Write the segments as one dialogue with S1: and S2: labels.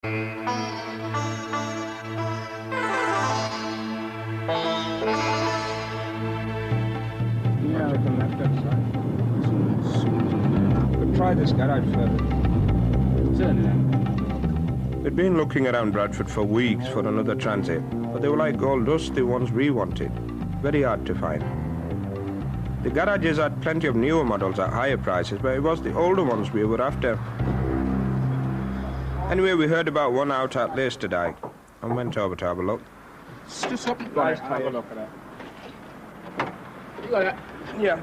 S1: Yeah, we can left that side. We'll try this garage further. Turn it.
S2: We'd been looking around Bradford for weeks for another transit, but they were like gold dust, the ones we wanted. Very hard to find. The garages had plenty of newer models at higher prices, but it was the older ones we were after. Anyway, we heard about one out at Leicester and went over to have a look.
S1: Just up, guys, have a look at it. You got it? Yeah.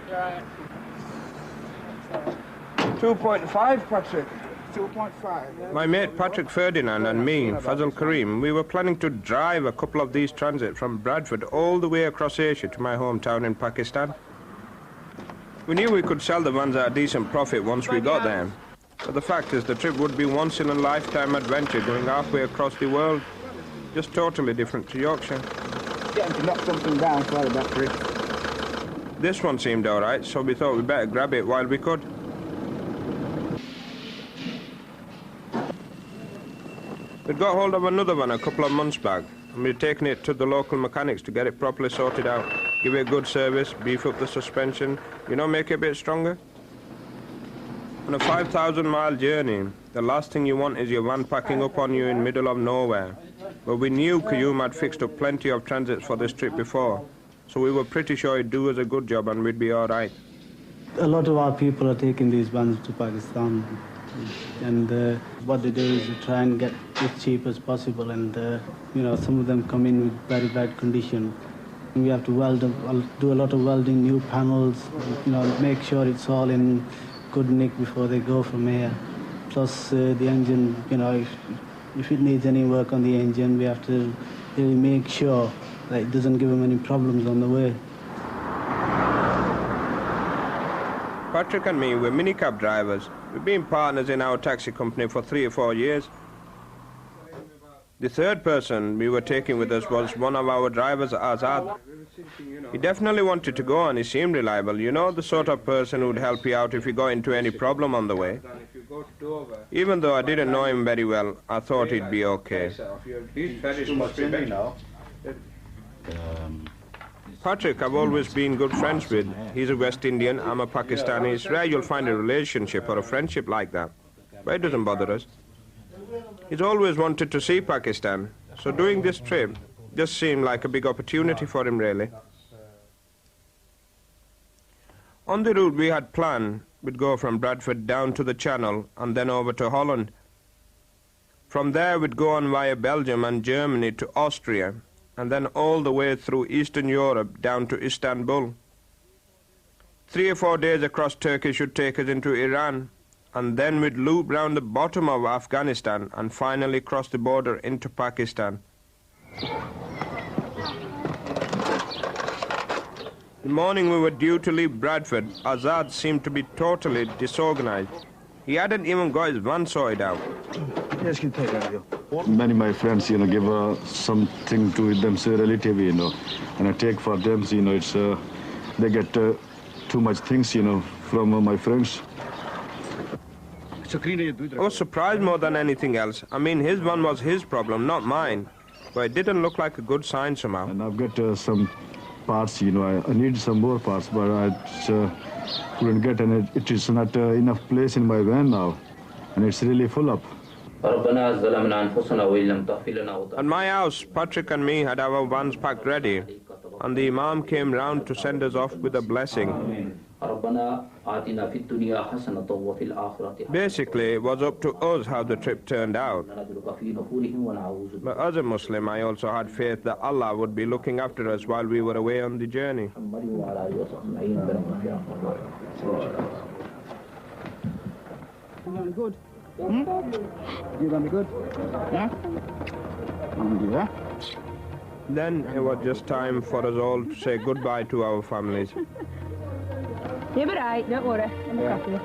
S1: 2.5, Patrick. 2.5.
S2: My mate Patrick Ferdinand and me, Fazal Karim, we were planning to drive a couple of these transits from Bradford all the way across Asia to my hometown in Pakistan. We knew we could sell the vans at a decent profit once we got there. But the fact is the trip would be once-in-a-lifetime adventure going halfway across the world. Just totally different to Yorkshire.
S1: Getting to knock something down for the battery.
S2: This one seemed all right, so we thought we'd better grab it while we could. We'd got hold of another one a couple of months back, and we'd taken it to the local mechanics to get it properly sorted out, give it a good service, beef up the suspension, make it a bit stronger. On a 5,000-mile journey, the last thing you want is your van packing up on you in the middle of nowhere. But we knew Qayyum had fixed up plenty of transits for this trip before, so we were pretty sure he'd do us a good job and we'd be all right.
S3: A lot of our people are taking these vans to Pakistan, and what they do is they try and get as cheap as possible, and some of them come in with very bad condition. We have to weld them, do a lot of welding, new panels, make sure it's all in good nick before they go from here. Plus the engine, if it needs any work on the engine, we have to really make sure that it doesn't give them any problems on the way.
S2: Patrick and me were minicab drivers. We've been partners in our taxi company for 3 or 4 years. The third person we were taking with us was one of our drivers, Azad. He definitely wanted to go and he seemed reliable. The sort of person who would help you out if you got into any problem on the way. Even though I didn't know him very well, I thought he'd be okay. Patrick, I've always been good friends with. He's a West Indian, I'm a Pakistani. It's rare you'll find a relationship or a friendship like that. But it doesn't bother us. He's always wanted to see Pakistan, so doing this trip just seemed like a big opportunity for him, really. On the route we had planned, we'd go from Bradford down to the Channel and then over to Holland. From there we'd go on via Belgium and Germany to Austria, and then all the way through Eastern Europe down to Istanbul. 3 or 4 days across Turkey should take us into Iran, and then we'd loop round the bottom of Afghanistan and finally cross the border into Pakistan. The morning we were due to leave Bradford, Azad seemed to be totally disorganized. He hadn't even got his van sorted out.
S3: Yes, you take that.
S4: Many of my friends, give something to them, say relative, and I take for them, it's they get too much things, from my friends.
S2: I was surprised more than anything else. I mean, his van was his problem, not mine. But it didn't look like a good sign somehow.
S4: And I've got some parts, I need some more parts, but I couldn't get, and it is not enough place in my van now, and it's really full up.
S2: At my house, Patrick and me had our vans packed ready, and the Imam came round to send us off with a blessing. Basically, it was up to us how the trip turned out. But as a Muslim, I also had faith that Allah would be looking after us while we were away on the journey.
S1: Good. You gonna be good? Yeah? Yeah?
S2: Then it was just time for us all to say goodbye to our families.
S5: You'll be right, don't worry. I'm a coffee.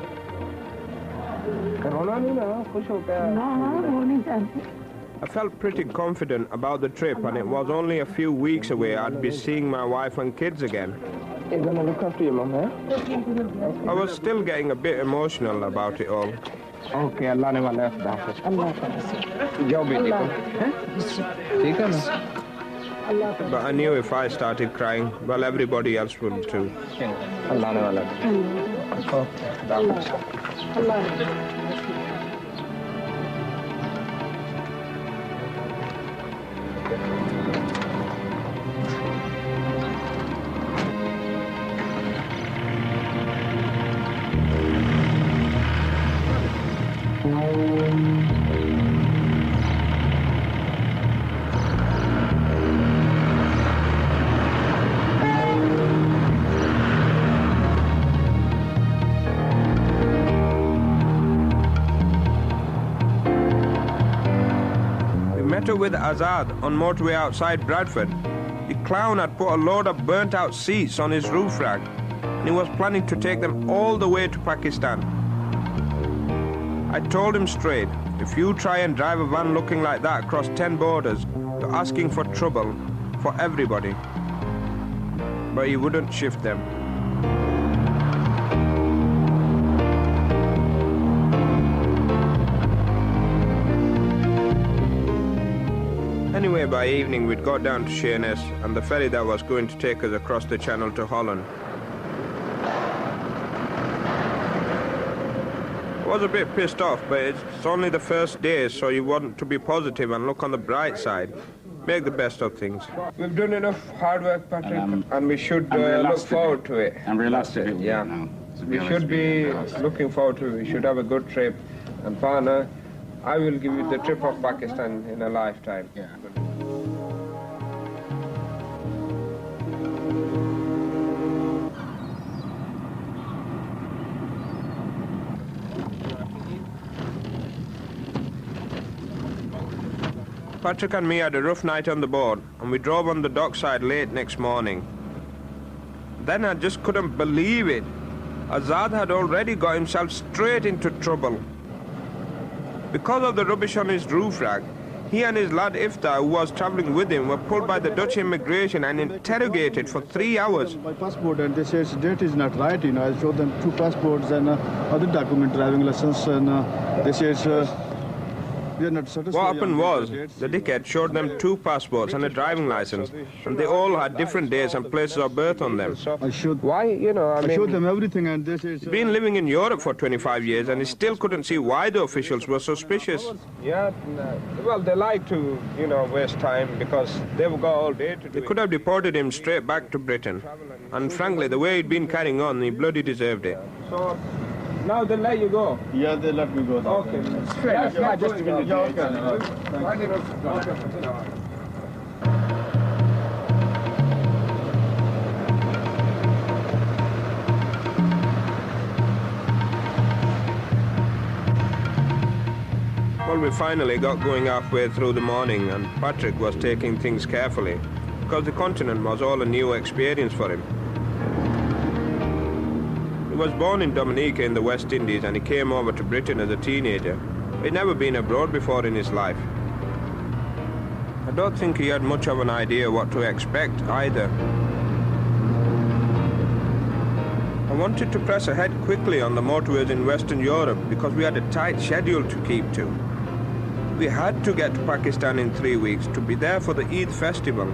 S2: I felt pretty confident about the trip, and it was only a few weeks away I'd be seeing my wife and kids again.
S1: You're gonna look after your mum, eh?
S2: I was still getting a bit emotional about it all. Okay, Allah ne wala khda hafiz. Allah hafiz. Yo bhi theek hai. But I knew if I started crying, well, everybody else would too. Allah ne wala. Allah. With Azad on motorway outside Bradford. The clown had put a load of burnt out seats on his roof rack and he was planning to take them all the way to Pakistan. I told him straight, if you try and drive a van looking like that across 10 borders, you're asking for trouble for everybody. But he wouldn't shift them. Anyway, by evening we'd got down to Sheerness and the ferry that was going to take us across the channel to Holland. I was a bit pissed off, but it's only the first day, so you want to be positive and look on the bright side. Make the best of things. We've done enough hard work, Patrick, and we should look forward to it.
S6: I'm realistic.
S2: Yeah. We should be looking forward to it. We should have a good trip. And partner, I will give you the trip of Pakistan in a lifetime.
S6: Yeah.
S2: Patrick and me had a rough night on the boat, and we drove on the dockside late next morning. Then I just couldn't believe it. Azad had already got himself straight into trouble. Because of the rubbish on his roof rack, he and his lad Iftar, who was travelling with him, were pulled by the Dutch immigration and interrogated for 3 hours.
S4: My passport, and they said date is not right. I showed them 2 passports and other document, driving license, and they said we are not satisfied.
S2: What happened was, the dickhead showed them 2 passports and a driving license, and they all had different dates and places of birth on them.
S4: I showed,
S2: Why,
S4: I showed them everything, and they said...
S2: He's been living in Europe for 25 years and he still couldn't see why the officials were suspicious. Yeah, well, they like to, waste time because they've got all day to do. They could have deported him straight back to Britain. And frankly, the way he'd been carrying on, he bloody deserved it. So, now they let you go?
S4: Yeah, they let me go.
S2: Okay. Yeah, just a minute. Well, we finally got going halfway through the morning, and Patrick was taking things carefully because the continent was all a new experience for him. He was born in Dominica in the West Indies, and he came over to Britain as a teenager. He'd never been abroad before in his life. I don't think he had much of an idea what to expect either. I wanted to press ahead quickly on the motorways in Western Europe because we had a tight schedule to keep to. We had to get to Pakistan in 3 weeks to be there for the Eid festival.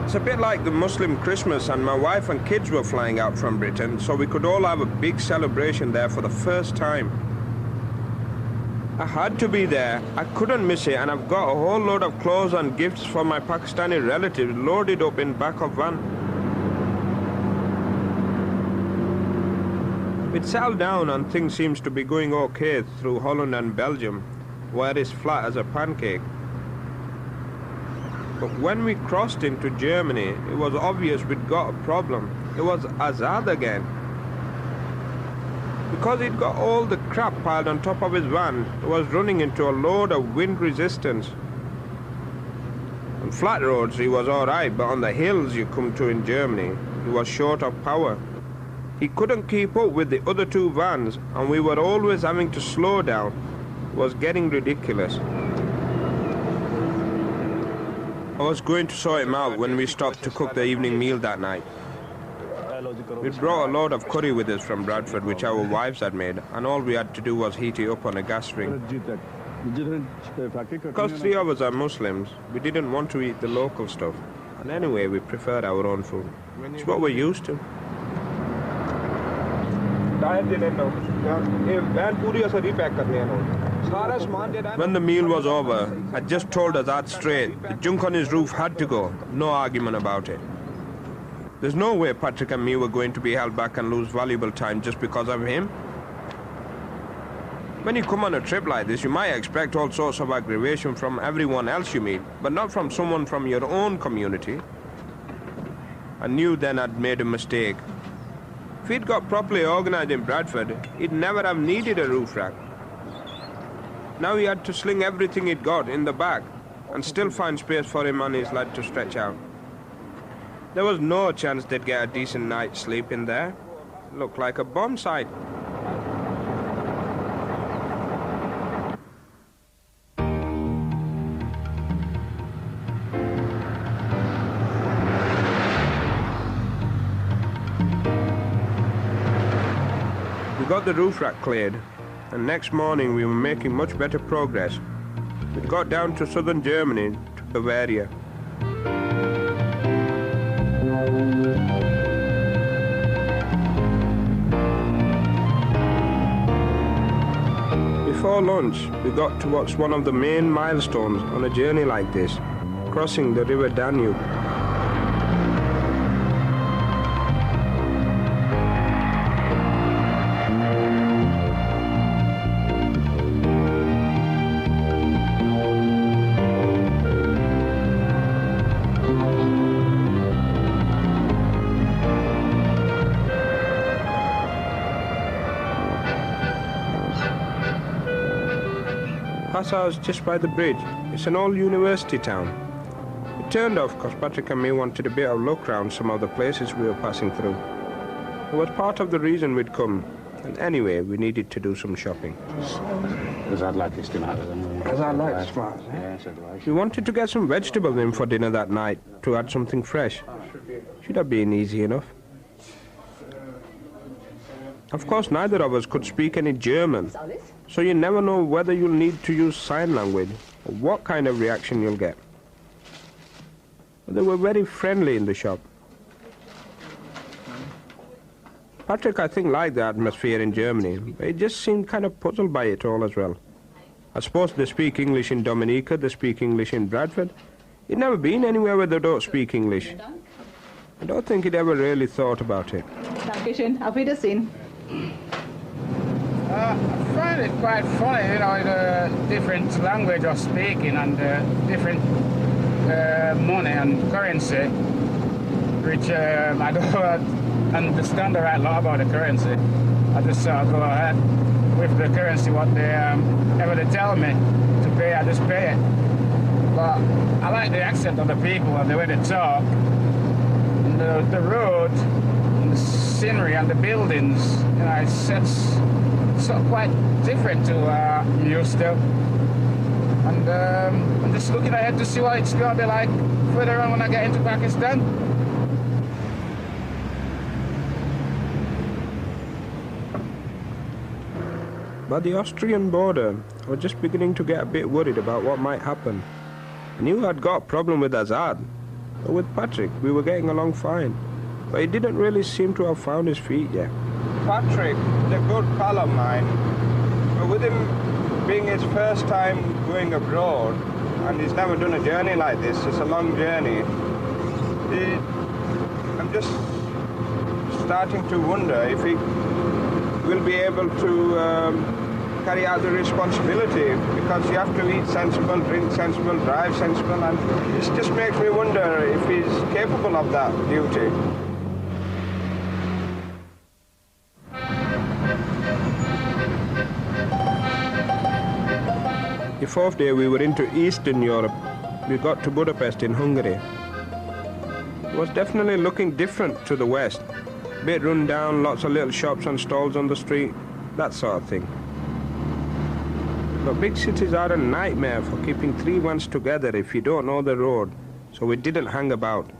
S2: It's a bit like the Muslim Christmas, and my wife and kids were flying out from Britain, so we could all have a big celebration there for the first time. I had to be there, I couldn't miss it, and I've got a whole load of clothes and gifts for my Pakistani relatives loaded up in back of van. We'd settled down and things seems to be going okay through Holland and Belgium, where it's flat as a pancake. But when we crossed into Germany, it was obvious we'd got a problem. It was Azad again. Because he'd got all the crap piled on top of his van, it was running into a load of wind resistance. On flat roads he was alright, but on the hills you come to in Germany, he was short of power. He couldn't keep up with the other 2 vans, and we were always having to slow down. It was getting ridiculous. I was going to sort him out when we stopped to cook the evening meal that night. We brought a load of curry with us from Bradford, which our wives had made, and all we had to do was heat it up on a gas ring. Because 3 of us are Muslims, we didn't want to eat the local stuff, and anyway, we preferred our own food. It's what we're used to. When the meal was over, I just told Azad straight, the junk on his roof had to go, no argument about it. There's no way Patrick and me were going to be held back and lose valuable time just because of him. When you come on a trip like this, you might expect all sorts of aggravation from everyone else you meet, but not from someone from your own community. I knew then I'd made a mistake. If he'd got properly organized in Bradford, he'd never have needed a roof rack. Now he had to sling everything he'd got in the back and still find space for him and his lad to stretch out. There was no chance they'd get a decent night's sleep in there. It looked like a bomb site. We got the roof rack cleared, and next morning we were making much better progress. We got down to southern Germany, to Bavaria. Before lunch, we got to what's one of the main milestones on a journey like this, crossing the river Danube. Passau's just by the bridge. It's an old university town. We turned off because Patrick and me wanted a bit of look round some of the places we were passing through. It was part of the reason we'd come, and anyway, we needed to do some shopping. We wanted to get some vegetables in for dinner that night, to add something fresh. Should have been easy enough. Of course, neither of us could speak any German, so you never know whether you'll need to use sign language or what kind of reaction you'll get. But they were very friendly in the shop. Patrick, I think, liked the atmosphere in Germany, but he just seemed kind of puzzled by it all as well. I suppose they speak English in Dominica, they speak English in Bradford. He'd never been anywhere where they don't speak English. I don't think he'd ever really thought about it.
S5: Dankeschön. Auf Wiedersehen.
S1: I find it quite funny, you know, the different language of speaking and different money and currency, which I don't understand a right lot about the currency. I just sort of go ahead with the currency, what they ever they tell me to pay, I just pay it. But I like the accent of the people and the way they talk, and the road, and the scenery and the buildings. You know, it's sort of quite different to I'm used to. And I'm just looking ahead to see what it's going to be like further on when I get into Pakistan.
S2: By the Austrian border, I was just beginning to get a bit worried about what might happen. I knew I'd got a problem with Azad, but with Patrick, we were getting along fine. But he didn't really seem to have found his feet yet. Patrick is a good pal of mine, but with him being his first time going abroad, and he's never done a journey like this, it's a long journey, I'm just starting to wonder if he will be able to carry out the responsibility, because you have to eat sensible, drink sensible, drive sensible, and it just makes me wonder if he's capable of that duty. The fourth day we were into Eastern Europe. We got to Budapest in Hungary. It was definitely looking different to the West. A bit run down, lots of little shops and stalls on the street, that sort of thing. But big cities are a nightmare for keeping three ones together if you don't know the road, so we didn't hang about.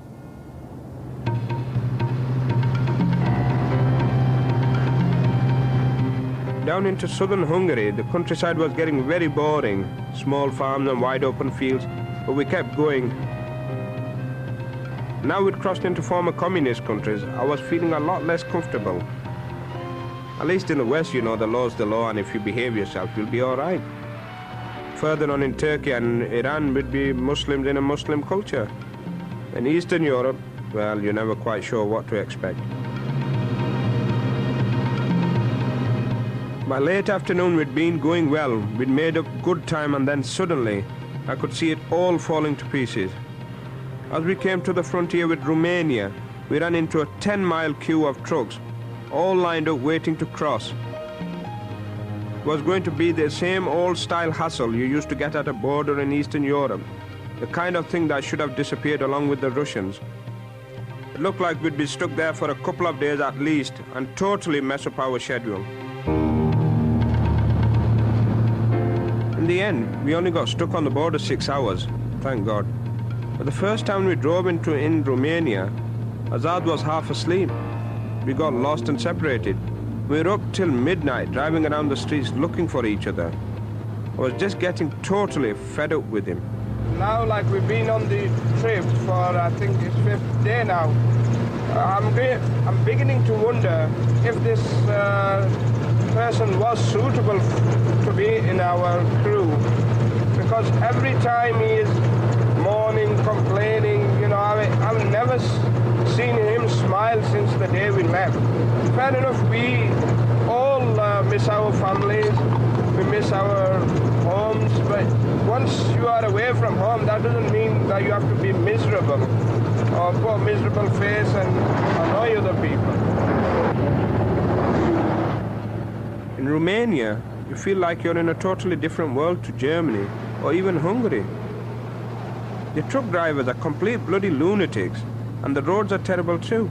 S2: Down into southern Hungary, the countryside was getting very boring. Small farms and wide open fields, but we kept going. Now we'd crossed into former communist countries, I was feeling a lot less comfortable. At least in the West, you know, the law's the law, and if you behave yourself, you'll be all right. Further on in Turkey and Iran, we'd be Muslims in a Muslim culture. In Eastern Europe, well, you're never quite sure what to expect. By late afternoon, we'd been going well. We'd made up good time, and then suddenly, I could see it all falling to pieces. As we came to the frontier with Romania, we ran into a 10-mile queue of trucks, all lined up waiting to cross. It was going to be the same old-style hassle you used to get at a border in Eastern Europe, the kind of thing that should have disappeared along with the Russians. It looked like we'd be stuck there for a couple of days at least and totally mess up our schedule. In the end, we only got stuck on the border 6 hours, thank God. But the first time we drove in Romania, Azad was half asleep. We got lost and separated. We were up till midnight driving around the streets looking for each other. I was just getting totally fed up with him.
S6: Now, like, we've been on the trip for, I think it's 5th day now. I'm beginning to wonder if this person was suitable to be in our crew. Because every time he is mourning, complaining, you know, I've never seen him smile since the day we left. Fair enough, we all miss our families, we miss our homes, but once you are away from home, that doesn't mean that you have to be miserable or put a miserable face and annoy other people.
S2: In Romania, you feel like you're in a totally different world to Germany or even Hungary. The truck drivers are complete bloody lunatics, and the roads are terrible too.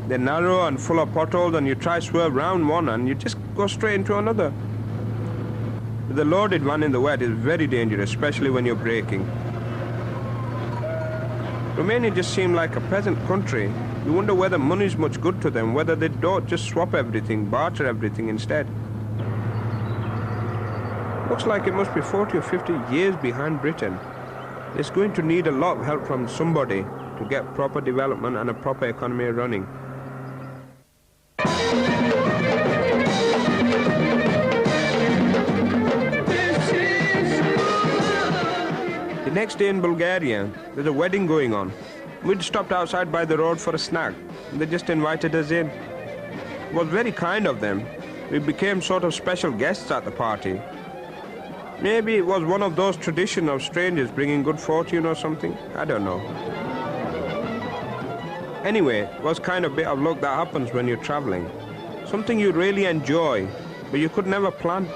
S2: They're narrow and full of potholes, and you try to swerve round one and you just go straight into another. The loaded one in the wet is very dangerous, especially when you're braking. Romania just seemed like a peasant country. You wonder whether money's much good to them, whether they don't just swap everything, barter everything instead. Looks like it must be 40 or 50 years behind Britain. It's going to need a lot of help from somebody to get proper development and a proper economy running. The next day in Bulgaria, there's a wedding going on. We'd stopped outside by the road for a snack. They just invited us in. It was very kind of them. We became sort of special guests at the party. Maybe it was one of those traditions of strangers bringing good fortune or something. I don't know. Anyway, it was kind of a bit of luck that happens when you're traveling. Something you really enjoy, but you could never plan.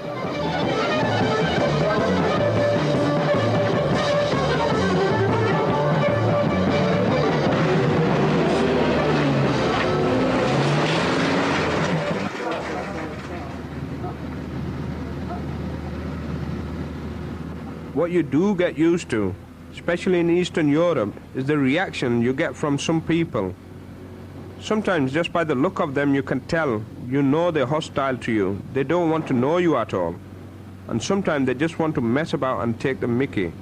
S2: What you do get used to, especially in Eastern Europe, is the reaction you get from some people. Sometimes just by the look of them you can tell, you know they're hostile to you. They don't want to know you at all. And sometimes they just want to mess about and take the mickey.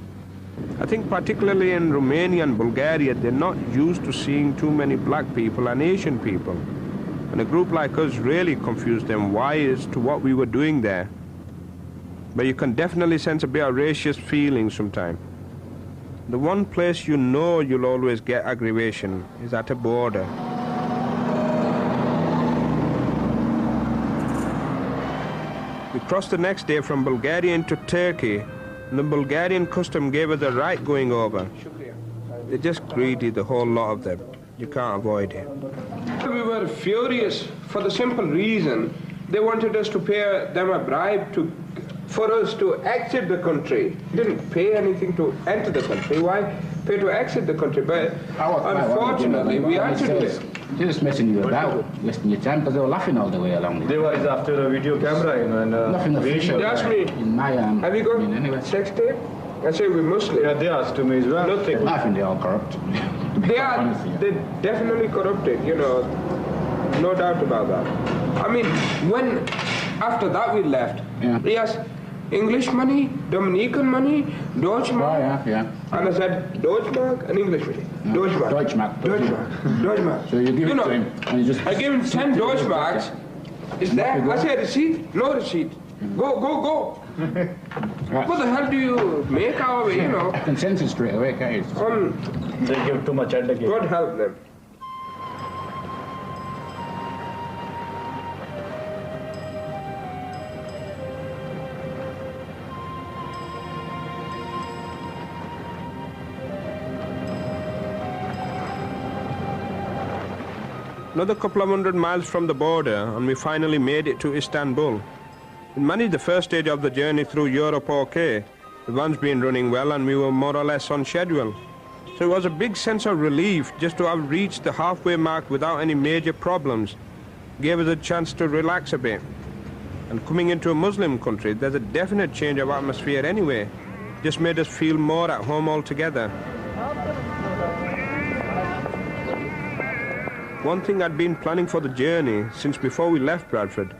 S2: I think particularly in Romania and Bulgaria, they're not used to seeing too many black people and Asian people. And a group like us really confused them why as to what we were doing there. But you can definitely sense a bit of racist feeling sometimes. The one place you know you'll always get aggravation is at a border. We crossed the next day from Bulgaria into Turkey, and the Bulgarian custom gave us a right going over. They're just greedy, the whole lot of them. You can't avoid it. We were furious for the simple reason they wanted us to pay them a bribe for us to exit the country. We didn't pay anything to enter the country. Why pay to exit the country? But unfortunately, we had to do it.
S7: They're just messing you about, wasting your time, because they were laughing all the way along.
S4: They were after a video camera, you know, and
S7: nothing official.
S2: They asked me,
S7: in my
S2: have you got
S7: anyway.
S2: sex tape? I say we're Muslim.
S4: yeah, they asked to me as well.
S2: Nothing.
S7: I think they're all corrupt.
S2: They're definitely corrupted, you know, no doubt about that. I mean, when
S6: after that we left.
S7: Yeah.
S6: Yes, English money, Dominican money, Deutschmark.
S7: Oh, yeah.
S6: And I said, Deutschmark and English money.
S7: Yeah.
S6: Deutschmark. Deutschmark.
S7: So you give it to him, and you just...
S6: I gave him 10 Deutschmarks. Is there? I said, receipt? No receipt. Go.
S7: Right.
S6: What the hell do you make out of it, you know?
S7: Consensus straight away, can't you?
S4: They give too much headache.
S6: God help them.
S2: Another couple of 100 miles from the border and we finally made it to Istanbul. We managed the first stage of the journey through Europe okay. The van's been running well and we were more or less on schedule. So it was a big sense of relief just to have reached the halfway mark without any major problems. Gave us a chance to relax a bit. And coming into a Muslim country, there's a definite change of atmosphere anyway. Just made us feel more at home altogether. One thing I'd been planning for the journey since before we left Bradford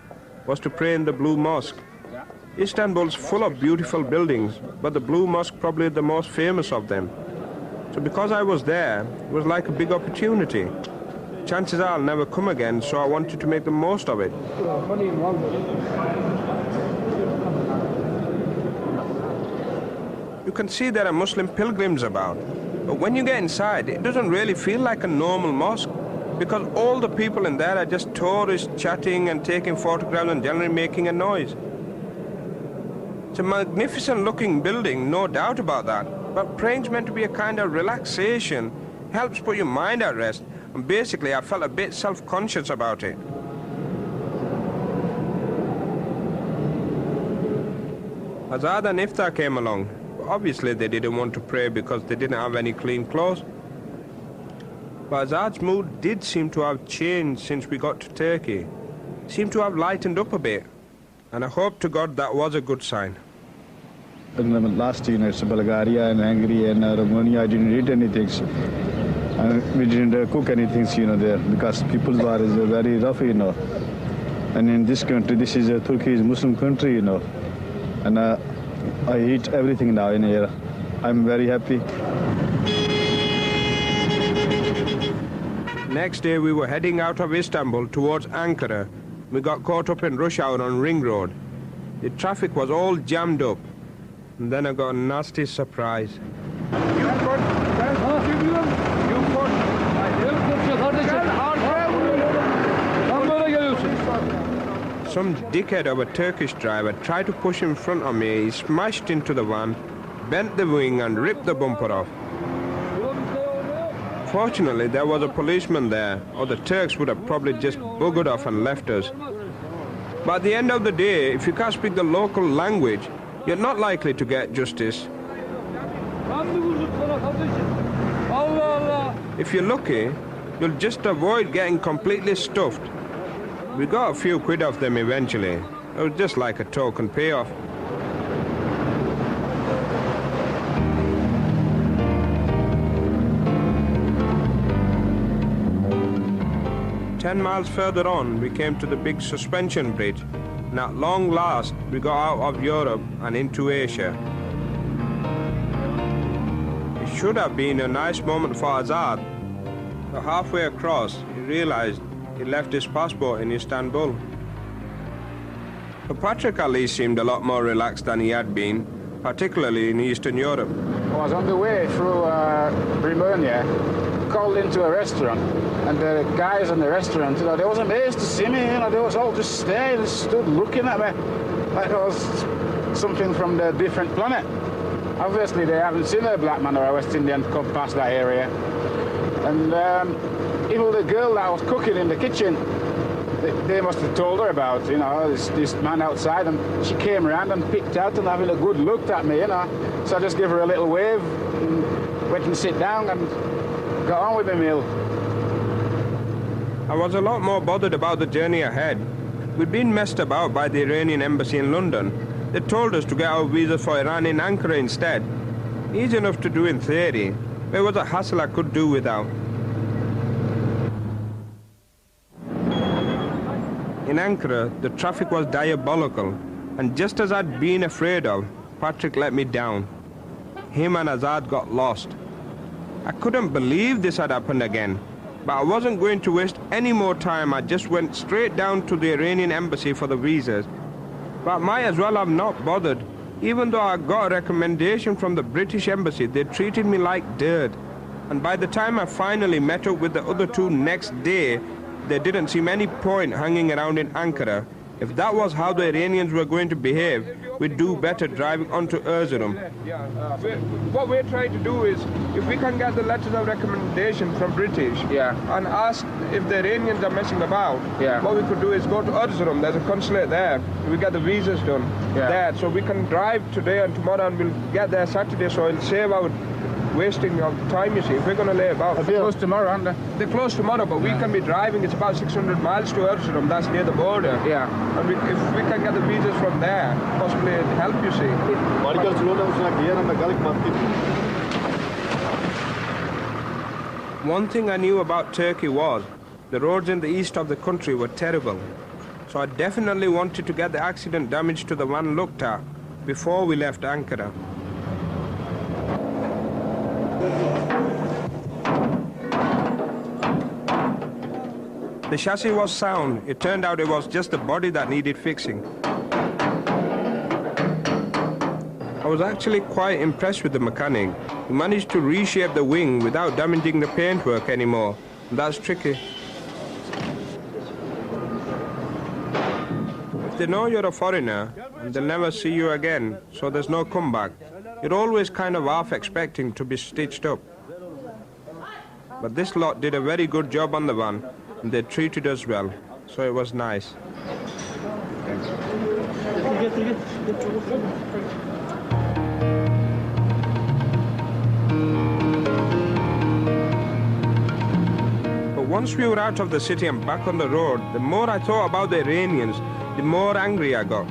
S2: was to pray in the Blue Mosque. Istanbul's full of beautiful buildings, but the Blue Mosque probably the most famous of them. So because I was there, it was like a big opportunity. Chances are I'll never come again, so I wanted to make the most of it. You can see there are Muslim pilgrims about, but when you get inside, it doesn't really feel like a normal mosque, because all the people in there are just tourists chatting and taking photographs and generally making a noise. It's a magnificent looking building, no doubt about that, but praying's meant to be a kind of relaxation, helps put your mind at rest, and basically I felt a bit self-conscious about it. Azad and Iftar came along. Obviously they didn't want to pray because they didn't have any clean clothes. But Azad's mood did seem to have changed since we got to Turkey. Seemed to have lightened up a bit. And I hope to God that was a good sign.
S4: Last year, it's Bulgaria and Hungary and Romania. I didn't eat anything. We didn't cook anything, there, because people's war is very rough, And in this country, this is Turkey is a Muslim country, And I eat everything now in here. I'm very happy.
S2: Next day we were heading out of Istanbul towards Ankara. We got caught up in rush hour on Ring Road. The traffic was all jammed up. And then I got a nasty surprise. Some dickhead of a Turkish driver tried to push in front of me. He smashed into the van, bent the wing and ripped the bumper off. Fortunately, there was a policeman there, or the Turks would have probably just buggered off and left us. But at the end of the day, if you can't speak the local language, you're not likely to get justice. If you're lucky, you'll just avoid getting completely stuffed. We got a few quid off them eventually. It was just like a token payoff. "10 miles further on, we came to the big suspension bridge, and at long last, we got out of Europe and into Asia. It should have been a nice moment for Azad, but halfway across, he realized he left his passport in Istanbul. But Patrick at least seemed a lot more relaxed than he had been, particularly in Eastern Europe.
S1: I was on the way through Romania, called into a restaurant, and the guys in the restaurant, they was amazed to see me, they was all just staring, stood looking at me like I was something from the different planet. Obviously they haven't seen a black man or a West Indian come past that area. And even the girl that was cooking in the kitchen, they must have told her about, this man outside, and she came around and picked out and having a good look at me, So I just gave her a little wave and went and sit down and got on with the meal.
S2: I was a lot more bothered about the journey ahead. We'd been messed about by the Iranian embassy in London. They told us to get our visa for Iran in Ankara instead. Easy enough to do in theory, but it was a hassle I could do without. In Ankara, the traffic was diabolical, and just as I'd been afraid of, Patrick let me down. Him and Azad got lost. I couldn't believe this had happened again, but I wasn't going to waste any more time. I just went straight down to the Iranian embassy for the visas. But I might as well have not bothered. Even though I got a recommendation from the British embassy, they treated me like dirt. And by the time I finally met up with the other two next day, there didn't seem any point hanging around in Ankara. If that was how the Iranians were going to behave, we'd do better driving on to Erzurum.
S6: What we're trying to do is, if we can get the letters of recommendation from British and ask if the Iranians are messing about, what we could do is go to Erzurum. There's a consulate there. We get the visas done there. So we can drive today and tomorrow, and we'll get there Saturday, so it'll save our wasting of time, you see. If we're going to lay about.
S1: They're close tomorrow, aren't they?
S6: They're close tomorrow, but we can be driving. It's about 600 miles to Erzurum. That's near the border. And if we can get the visas from there, possibly it'll help, you see.
S2: One thing I knew about Turkey was the roads in the east of the country were terrible. So I definitely wanted to get the accident damage to the van looked at before we left Ankara. The chassis was sound. It turned out it was just the body that needed fixing. I was actually quite impressed with the mechanic. He managed to reshape the wing without damaging the paintwork anymore. That's tricky. If they know you're a foreigner, they'll never see you again, so there's no comeback. You're always kind of half expecting to be stitched up. But this lot did a very good job on the van, and they treated us well, so it was nice. But once we were out of the city and back on the road, the more I thought about the Iranians, the more angry I got.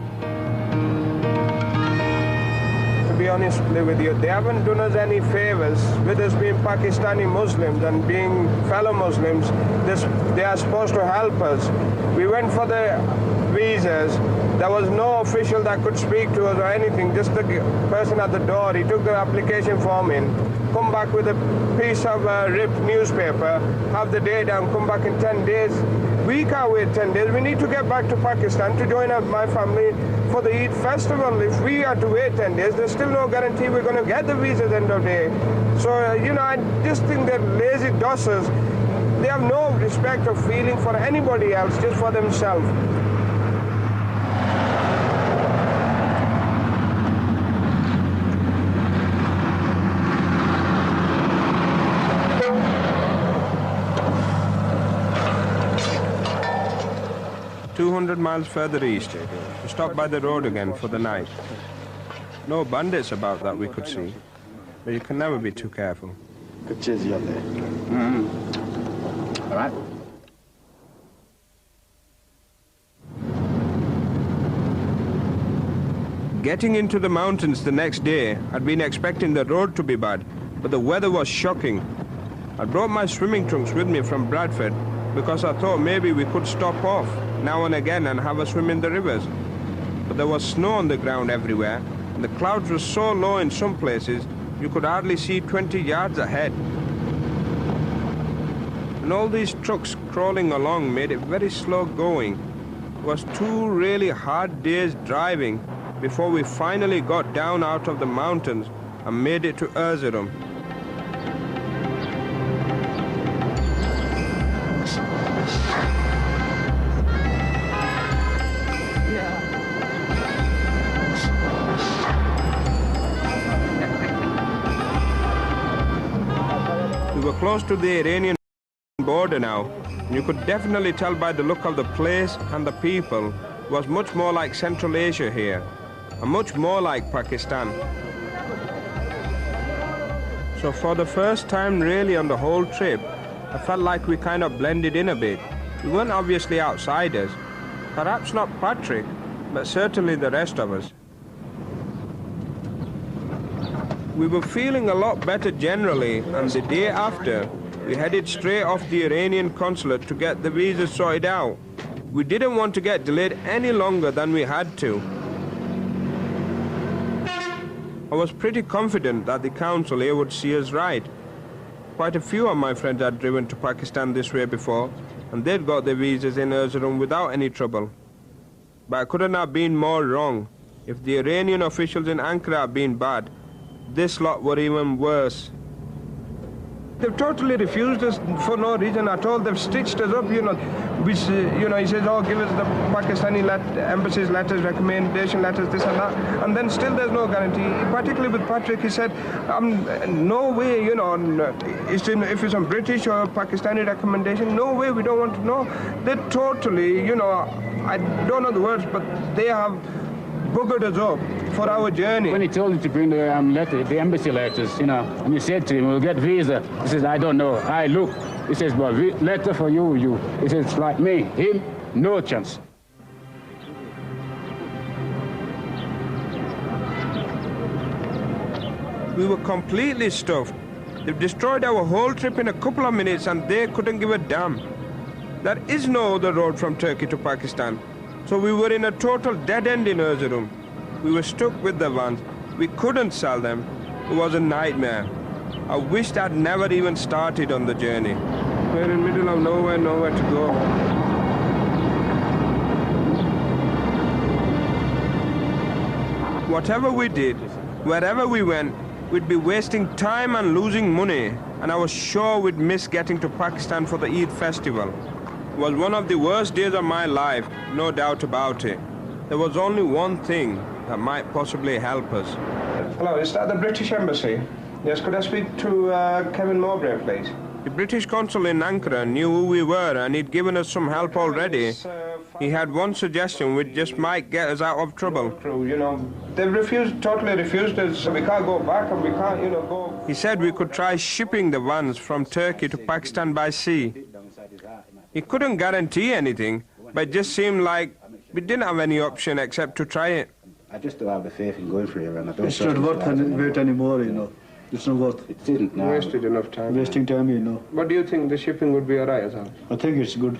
S6: To be honest with you, they haven't done us any favors. With us being Pakistani Muslims and being fellow Muslims, they are supposed to help us. We went for the visas. There was no official that could speak to us or anything, just the person at the door. He took the application form in, come back with a piece of ripped newspaper, have the day down, come back in 10 days. We can't wait 10 days. We need to get back to Pakistan to join my family for the Eid festival. If we are to wait 10 days, there's still no guarantee we're going to get the visa at the end of the day. So, I just think that lazy dossers, they have no respect or feeling for anybody else, just for themselves.
S2: Miles further east, we stopped by the road again for the night. No bandits about that we could see, but you can never be too careful.
S7: All right.
S2: Getting into the mountains the next day, I'd been expecting the road to be bad, but the weather was shocking. I brought my swimming trunks with me from Bradford because I thought maybe we could stop off now and again and have a swim in the rivers. But there was snow on the ground everywhere, and the clouds were so low in some places you could hardly see 20 yards ahead. And all these trucks crawling along made it very slow going. It was 2 really hard days driving before we finally got down out of the mountains and made it to Erzurum. We were close to the Iranian border now, and you could definitely tell by the look of the place and the people it was much more like Central Asia here, and much more like Pakistan. So for the first time really on the whole trip, I felt like we kind of blended in a bit. We weren't obviously outsiders, perhaps not Patrick, but certainly the rest of us. We were feeling a lot better generally, and the day after, we headed straight off the Iranian consulate to get the visas sorted out. We didn't want to get delayed any longer than we had to. I was pretty confident that the council here would see us right. Quite a few of my friends had driven to Pakistan this way before, and they'd got their visas in Erzurum without any trouble. But I couldn't have been more wrong. If the Iranian officials in Ankara had been bad, this lot were even worse. They've totally refused us for no reason at all. They've stitched us up, which, he says, oh, give us the Pakistani embassy's letters, recommendation letters, this and that. And then still there's no guarantee. Particularly with Patrick, he said, no way, if it's a British or Pakistani recommendation, no way, we don't want to know. They're totally, I don't know the words, but they have buggered us up for our journey.
S7: When he told him to bring the embassy letters, and he said to him, we'll get visa. He says, I don't know. Look. He says, well, letter for you. He says, like me, him, no chance.
S2: We were completely stuffed. They've destroyed our whole trip in a couple of minutes and they couldn't give a damn. There is no other road from Turkey to Pakistan. So we were in a total dead end in Erzurum. We were stuck with the vans. We couldn't sell them. It was a nightmare. I wished I'd never even started on the journey. We're in the middle of nowhere to go. Whatever we did, wherever we went, we'd be wasting time and losing money. And I was sure we'd miss getting to Pakistan for the Eid festival. It was one of the worst days of my life, no doubt about it. There was only one thing that might possibly help us.
S6: Hello, is that the British Embassy? Yes, could I speak to Kevin Mowbray, please?
S2: The British consul in Ankara knew who we were and he'd given us some help already. He had one suggestion which just might get us out of trouble.
S6: They've totally refused us, so we can't go back and we can't, go.
S2: He said we could try shipping the vans from Turkey to Pakistan by sea. He couldn't guarantee anything, but it just seemed like we didn't have any option except to try it.
S7: I just don't have the faith in going for it, and I don't.
S4: It's not worth wait anymore, It's not worth.
S7: It didn't. No.
S6: Wasted enough time.
S4: Wasting time,
S6: What do you think? The shipping would be alright, huh?
S4: I think it's good.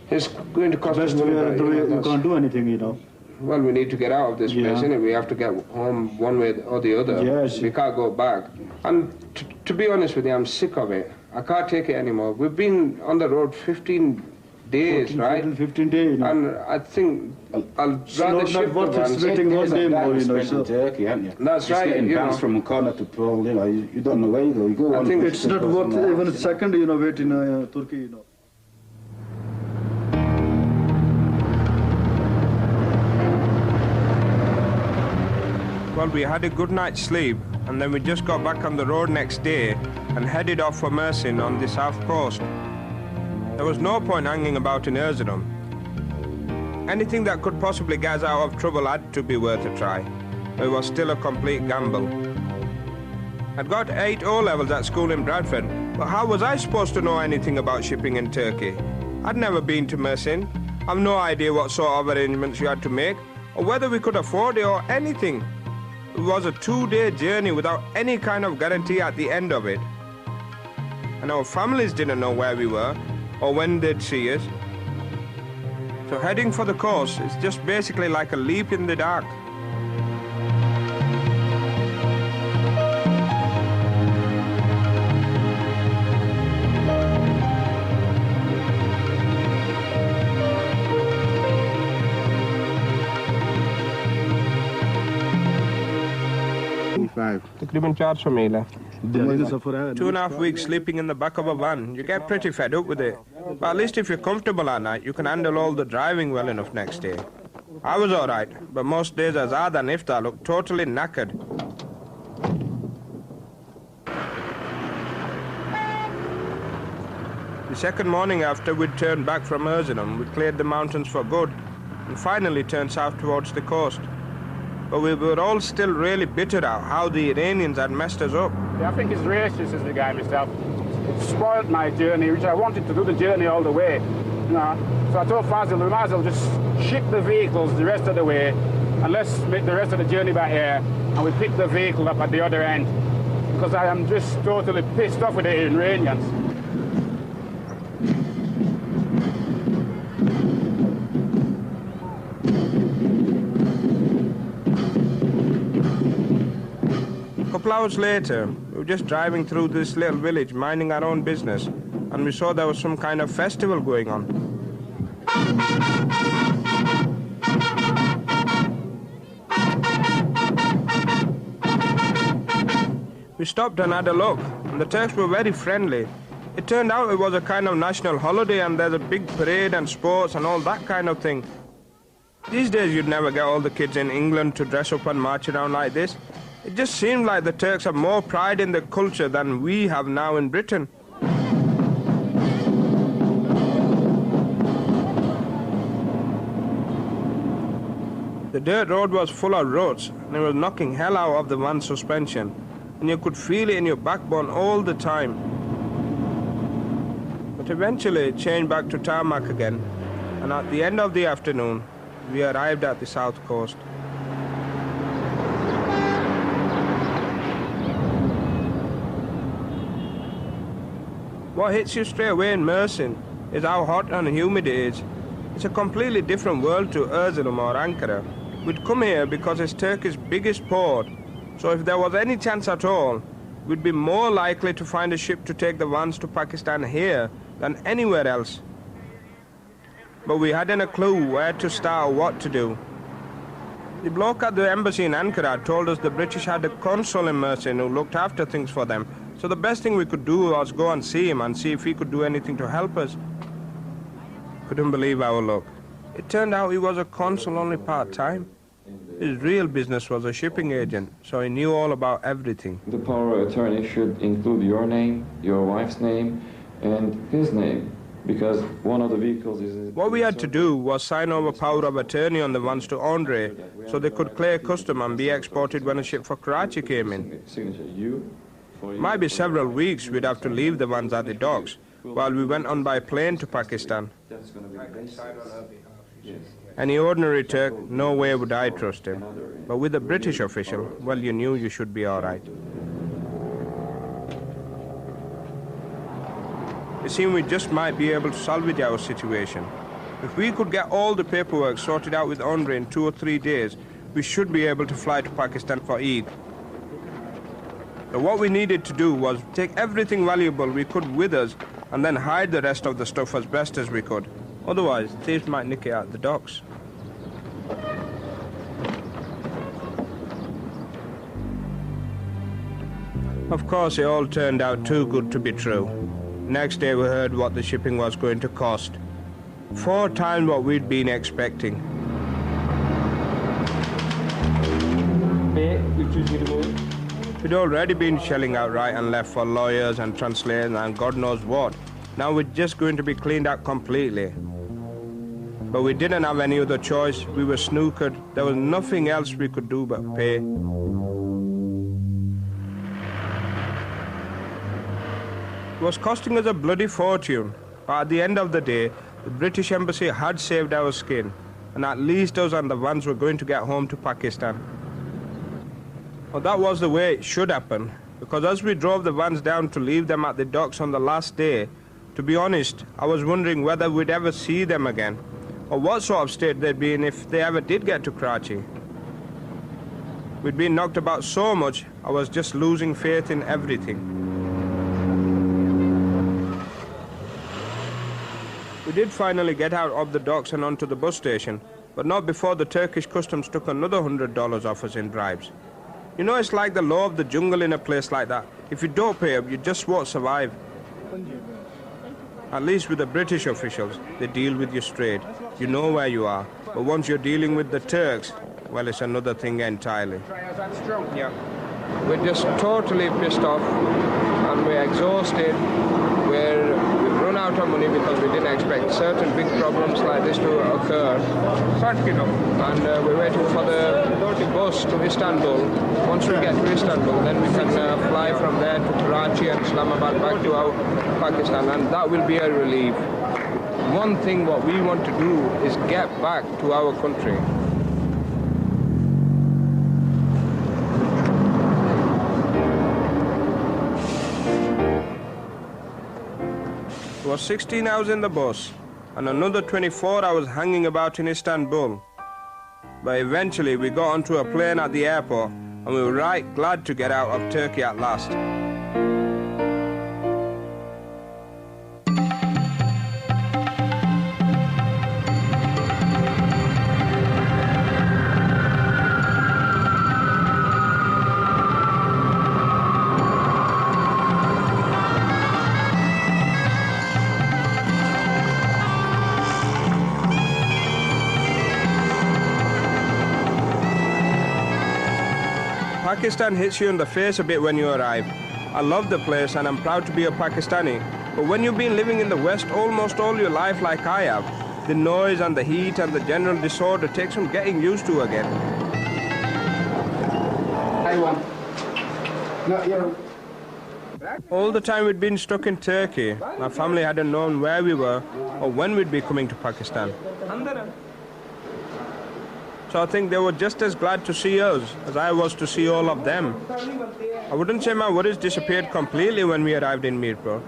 S6: It's going to cost us money.
S4: We can't do anything,
S6: Well, we need to get out of this place, innit? We have to get home one way or the other.
S4: Yes.
S6: We can't go back. And to be honest with you, I'm sick of it. I can't take it anymore. We've been on the road 15 days,
S4: 14,
S6: right?
S4: 15 days,
S6: And I think I'll rather ship the ones.
S4: Waiting one day more,
S7: in Turkey, haven't you?
S6: That's
S7: Just
S6: right,
S7: getting bounced from corner to pole, you don't know where you go. You go on.
S4: It's not worth even a second, wait in Turkey,
S2: Well, we had a good night's sleep, and then we just got back on the road next day and headed off for Mersin on the south coast. There was no point hanging about in Erzurum. Anything that could possibly get us out of trouble had to be worth a try. It was still a complete gamble. I'd got 8 O-levels at school in Bradford, but how was I supposed to know anything about shipping in Turkey? I'd never been to Mersin. I've no idea what sort of arrangements you had to make, or whether we could afford it or anything. It was a 2-day journey without any kind of guarantee at the end of it. And our families didn't know where we were, or when they'd see us. So heading for the coast is just basically like a leap in the dark.
S6: तकरीबन 400 मील है
S2: 2.5 weeks sleeping in the back of a van. You get pretty fed up with it. But at least if you're comfortable at night, you can handle all the driving well enough next day. I was alright, but most days Azad and Iftar looked totally knackered. The second morning after we'd turned back from Erzurum, we cleared the mountains for good and finally turned south towards the coast. But we were all still really bitter at how the Iranians had messed us up.
S1: Yeah, I think it's racist as the guy myself. It spoiled my journey, which I wanted to do the journey all the way. So I told Fazil, we might as well just ship the vehicles the rest of the way, and let's make the rest of the journey by air, and we pick the vehicle up at the other end. Because I am just totally pissed off with the Iranians.
S2: couple hours later, we were just driving through this little village, minding our own business, and we saw there was some kind of festival going on. We stopped and had a look, and the Turks were very friendly. It turned out it was a kind of national holiday, and there's a big parade and sports and all that kind of thing. These days you'd never get all the kids in England to dress up and march around like this. It just seemed like the Turks have more pride in their culture than we have now in Britain. The dirt road was full of ruts, and it was knocking hell out of the van's suspension, and you could feel it in your backbone all the time. But eventually it changed back to tarmac again, and at the end of the afternoon, we arrived at the south coast. What hits you straight away in Mersin is how hot and humid it is. It's a completely different world to Erzurum or Ankara. We'd come here because it's Turkey's biggest port, so if there was any chance at all, we'd be more likely to find a ship to take the vans to Pakistan here than anywhere else. But we hadn't a clue where to start or what to do. The bloke at the embassy in Ankara told us the British had a consul in Mersin who looked after things for them, so the best thing we could do was go and see him and see if he could do anything to help us. Couldn't believe our luck. It turned out he was a consul only part-time. His real business was a shipping agent, so he knew all about everything.
S8: The power of attorney should include your name, your wife's name, and his name, because one of the vehicles is...
S2: What we had to do was sign over power of attorney on the vans to Andre, so they could clear custom and be exported when a ship for Karachi came in. It might be several weeks we'd have to leave the vans at the docks, while we went on by plane to Pakistan. Any ordinary Turk, no way would I trust him. But with a British official, well, you knew you should be all right. It seemed we just might be able to salvage our situation. If we could get all the paperwork sorted out with Andre in 2 or 3 days, we should be able to fly to Pakistan for Eid. So what we needed to do was take everything valuable we could with us and then hide the rest of the stuff as best as we could. Otherwise, thieves might nick it at the docks. Of course, it all turned out too good to be true. Next day we heard what the shipping was going to cost. 4 times what we'd been expecting. We'd already been shelling out right and left for lawyers and translators and God knows what. Now we're just going to be cleaned out completely. But we didn't have any other choice. We were snookered. There was nothing else we could do but pay. It was costing us a bloody fortune. But at the end of the day, the British embassy had saved our skin. And at least us and the vans were going to get home to Pakistan. Well, that was the way it should happen. Because as we drove the vans down to leave them at the docks on the last day, to be honest, I was wondering whether we'd ever see them again, or what sort of state they'd be in if they ever did get to Karachi. We'd been knocked about so much, I was just losing faith in everything. We did finally get out of the docks and onto the bus station, but not before the Turkish customs took another $100 off us in bribes. You know, it's like the law of the jungle in a place like that. If you don't pay up, you just won't survive. At least with the British officials, they deal with you straight. You know where you are. But once you're dealing with the Turks, well, it's another thing entirely.
S6: Yeah. We're just totally pissed off and we're exhausted. We've run out of money because we didn't expect certain big problems like this to occur. And we're waiting for the bus to Istanbul. Once we get to Istanbul, then we can fly from there to Karachi and Islamabad back to our Pakistan, and that will be a relief. One thing what we want to do is get back to our country.
S2: It was 16 hours in the bus, and another 24 hours hanging about in Istanbul. But eventually we got onto a plane at the airport, and we were right glad to get out of Turkey at last. Pakistan hits you in the face a bit when you arrive. I love the place and I'm proud to be a Pakistani. But when you've been living in the West almost all your life like I have, the noise and the heat and the general disorder takes some getting used to again. All the time we'd been stuck in Turkey, my family hadn't known where we were or when we'd be coming to Pakistan. So I think they were just as glad to see us as I was to see all of them. I wouldn't say my worries disappeared completely when we arrived in Mirpur,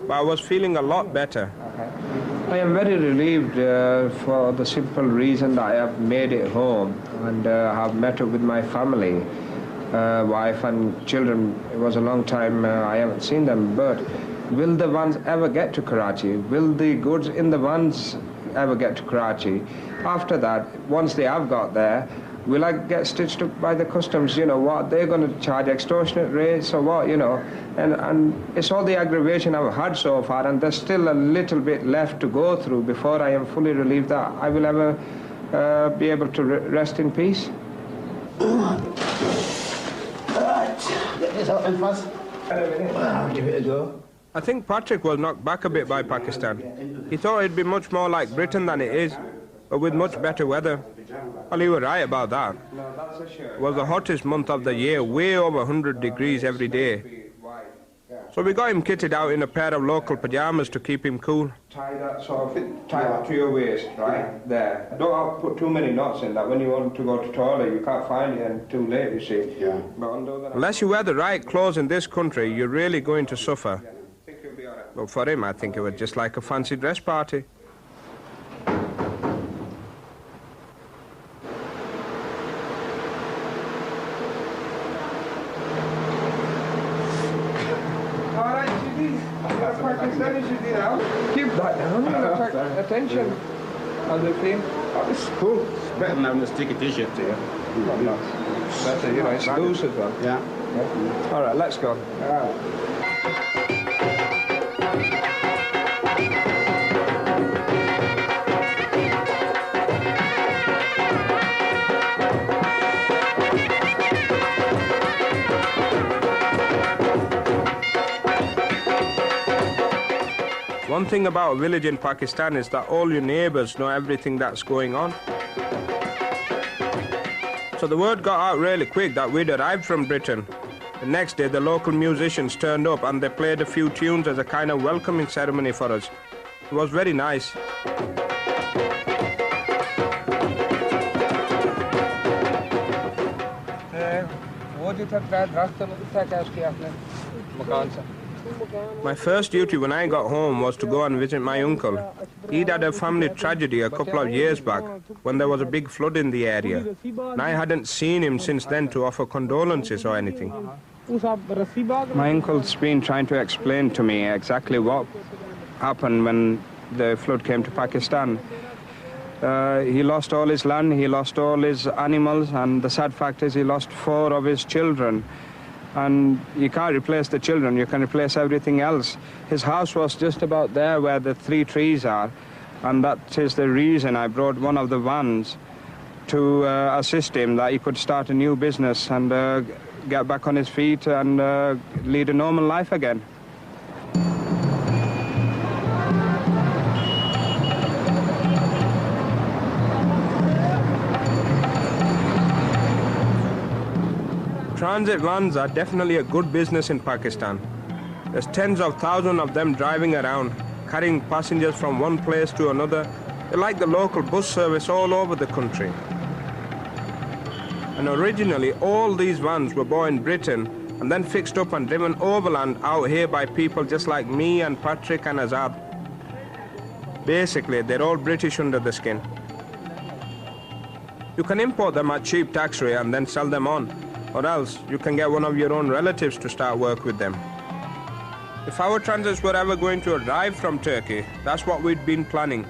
S2: but I was feeling a lot better.
S6: I am very relieved for the simple reason that I have made it home and have met up with my family, wife and children. It was a long time I haven't seen them, but will the vans ever get to Karachi? Will the goods in the vans ever get to Karachi? After that, once they have got there, will I get stitched up by the customs? You know what, they're going to charge extortionate rates or what, you know, and it's all the aggravation I've had so far, and there's still a little bit left to go through before I am fully relieved that I will ever be able to rest in peace.
S3: Get this out and fast. Give it a go.
S2: I think Patrick was knocked back a bit by Pakistan. He thought it'd be much more like Britain than it is, but with much better weather. Well, you were right about that. It was the hottest month of the year, way over 100 degrees every day. So we got him kitted out in a pair of local pajamas to keep him cool.
S6: Tie that to your waist, right there. Don't put too many knots in that. When you want to go to the toilet, you can't find it and too late, you see. Yeah.
S2: Unless you wear the right clothes in this country, you're really going to suffer. But for him, I think it was just like a fancy dress party.
S6: Keep that down, attract attention. How's it feel? Oh, this is cool.
S1: It's better than having a sticky t-shirt to you.
S6: That's it, you know, it's loose as well.
S1: Yeah.
S6: All right, let's go. All right.
S2: One thing about a village in Pakistan is that all your neighbours know everything that's going on. So the word got out really quick that we'd arrived from Britain. The next day the local musicians turned up and they played a few tunes as a kind of welcoming ceremony for us. It was very nice. My first duty when I got home was to go and visit my uncle. He'd had a family tragedy a couple of years back when there was a big flood in the area, and I hadn't seen him since then to offer condolences or anything.
S6: My uncle's been trying to explain to me exactly what happened when the flood came to Pakistan. He lost all his land, he lost all his animals, and the sad fact is he lost 4 of his children. And you can't replace the children, you can replace everything else. His house was just about there where the 3 trees are, and that is the reason I brought one of the vans to assist him, that he could start a new business and get back on his feet and lead a normal life again.
S2: Transit vans are definitely a good business in Pakistan. There's tens of thousands of them driving around, carrying passengers from one place to another. They're like the local bus service all over the country. And originally, all these vans were bought in Britain and then fixed up and driven overland out here by people just like me and Patrick and Azad. Basically, they're all British under the skin. You can import them at cheap tax rate and then sell them on. or else you can get one of your own relatives to start work with them. If our transits were ever going to arrive from Turkey, that's what we'd been planning.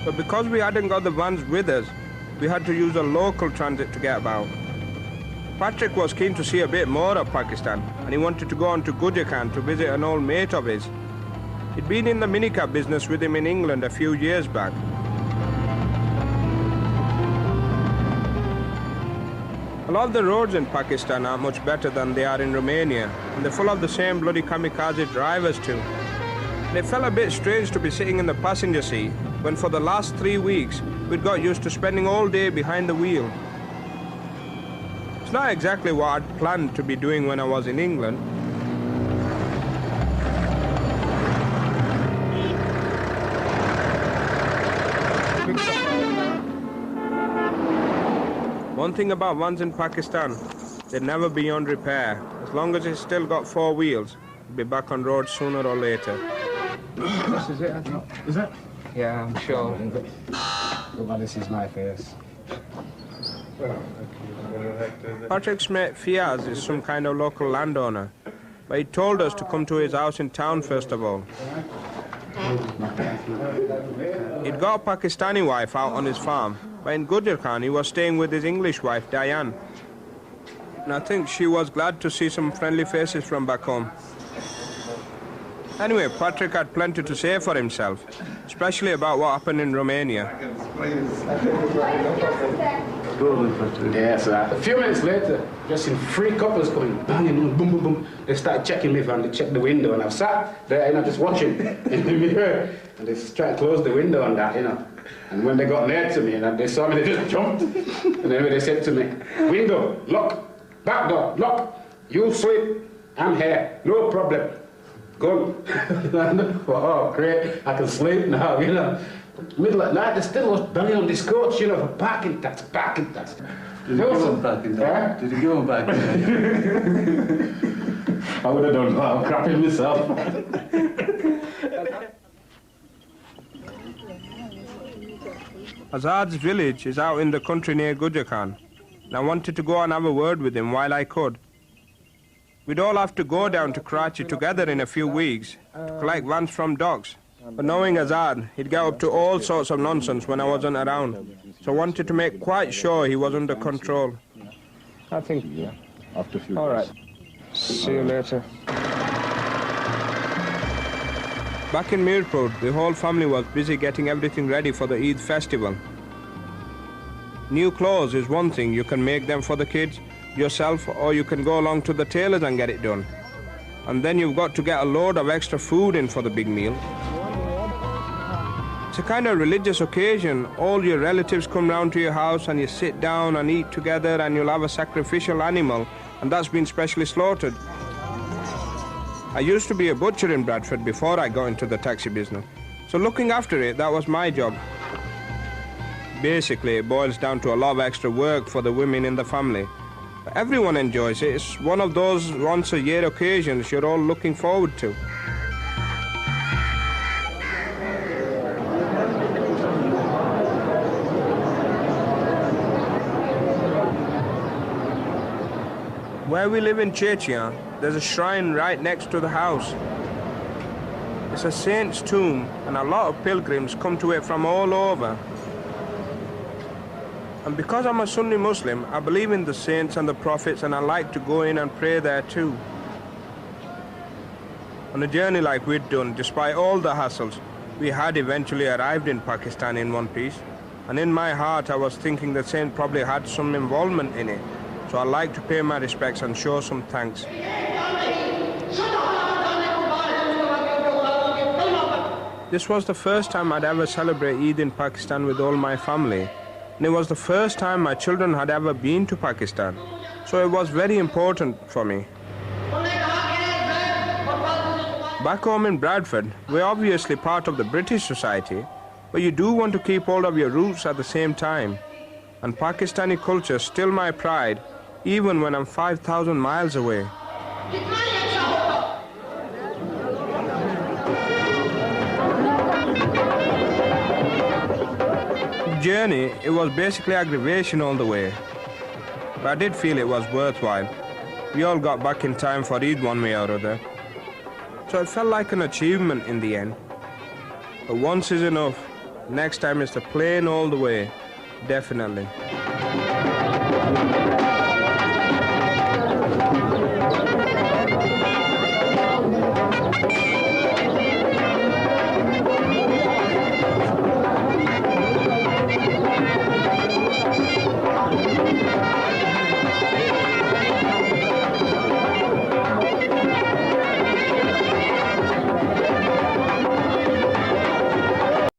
S2: But because we hadn't got the vans with us, we had to use a local transit to get about. Patrick was keen to see a bit more of Pakistan, and he wanted to go on to Gujarat to visit an old mate of his. He'd been in the minicab business with him in England a few years back. A lot of the roads in Pakistan aren't much better than they are in Romania, and they're full of the same bloody kamikaze drivers too. And it felt a bit strange to be sitting in the passenger seat when for the last 3 weeks we'd got used to spending all day behind the wheel. It's not exactly what I'd planned to be doing when I was in England. One thing about vans in Pakistan, they'd never be on repair. As long as it's still got 4 wheels, it'll be back on road sooner or later.
S1: This is it, I think. Is it? Yeah, I'm sure. Well, this is my face.
S2: Patrick's mate Fiaz is some kind of local landowner, but he told us to come to his house in town first of all. He'd got a Pakistani wife out on his farm, but in Gujarat he was staying with his English wife Diane. And I think she was glad to see some friendly faces from back home. Anyway, Patrick had plenty to say for himself, especially about what happened in Romania.
S7: Yeah, so a few minutes later, just seen 3 couples coming, banging, boom, boom, boom. They started checking me van, they checked the window, and I sat there, just watching in the mirror, and they tried to close the window on that, And when they got near to me, and they saw me, they just jumped. And then they said to me, window, lock, back door, lock, you sleep, I'm here, no problem. Go. Oh, great, I can sleep now, Middle of night, they still was banging on this coach, for parking tax. Did you give them parking tax? Did you give them parking tax? I would have done that, I'm crapping myself.
S2: Azad's village is out in the country near Gujarat, and I wanted to go and have a word with him while I could. We'd all have to go down to Karachi together in a few weeks to collect vans from docks. But knowing Azad, he'd get up to all sorts of nonsense when I wasn't around. So I wanted to make quite sure he was under control.
S6: I think, yeah, after a few days. All right. See you later.
S2: Back in Mirpur, the whole family was busy getting everything ready for the Eid festival. New clothes is one thing, you can make them for the kids yourself, or you can go along to the tailors and get it done. And then you've got to get a load of extra food in for the big meal. It's a kind of religious occasion. All your relatives come round to your house and you sit down and eat together, and you'll have a sacrificial animal, and that's been specially slaughtered. I used to be a butcher in Bradford before I got into the taxi business, so looking after it, that was my job. Basically, it boils down to a lot of extra work for the women in the family. But everyone enjoys it. It's one of those once-a-year occasions you're all looking forward to. Where we live in Chechia, there's a shrine right next to the house. It's a saint's tomb, and a lot of pilgrims come to it from all over. And because I'm a Sunni Muslim, I believe in the saints and the prophets, and I like to go in and pray there too. On a journey like we'd done, despite all the hassles, we had eventually arrived in Pakistan in one piece. And in my heart, I was thinking the saint probably had some involvement in it. So I'd like to pay my respects and show some thanks. This was the first time I'd ever celebrate Eid in Pakistan with all my family. And it was the first time my children had ever been to Pakistan. So it was very important for me. Back home in Bradford, we're obviously part of the British society, but you do want to keep hold of your roots at the same time. And Pakistani culture is still my pride, even when I'm 5,000 miles away. journey, it was basically aggravation all the way. But I did feel it was worthwhile. We all got back in time for Eid one way or other. So it felt like an achievement in the end. But once is enough. Next time is the plane all the way. Definitely.